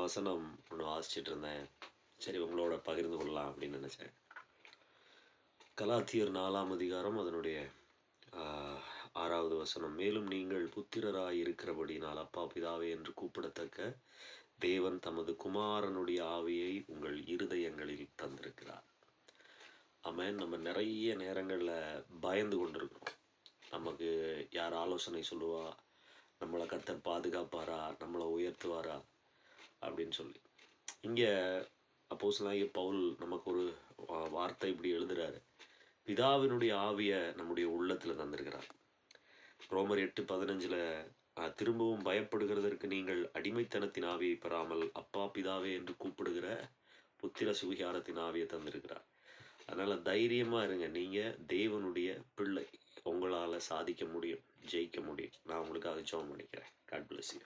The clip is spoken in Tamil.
வசனம் ஒன்று வாசிச்சுட்டு இருந்தேன். சரி உங்களோட பகிர்ந்து கொள்ளலாம் அப்படின்னு நினச்சேன். கலாத்தியர் 4ஆம் அதிகாரம் அதனுடைய 6வது வசனம். மேலும் நீங்கள் புத்திரராய் இருக்கிறபடினால் அப்பா பிதாவே என்று கூப்பிடத்தக்க தேவன் தமது குமாரனுடைய ஆவியை உங்கள் இருதயங்களில் தந்திருக்கிறார். ஆமென். நம்ம நிறைய நேரங்களில் பயந்து கொண்டிருக்கிறோம். நமக்கு யார் ஆலோசனை சொல்லுவா, நம்மளை கர்த்தர் பாதுகாப்பாரா, நம்மளை உயர்த்துவாரா அப்படின்னு சொல்லி. இங்கே அப்போஸ்தலனாகிய பவுல் நமக்கு ஒரு வார்த்தை இப்படி எழுதுறாரு. பிதாவினுடைய ஆவியை நம்முடைய உள்ளத்தில் தந்திருக்கிறார். ரோமர் 8:15 திரும்பவும் பயப்படுகிறதற்கு நீங்கள் அடிமைத்தனத்தின் ஆவியை பெறாமல் அப்பா பிதாவே என்று கூப்பிடுகிற புத்திர சுவிகாரத்தின் ஆவியை தந்திருக்கிறார். அதனால தைரியமா இருங்க. நீங்க தேவனுடைய பிள்ளை. உங்களால சாதிக்க முடியும், ஜெயிக்க முடியும். நான் உங்களுக்காக ஜெபம் பண்ணிக்கிறேன். God bless you.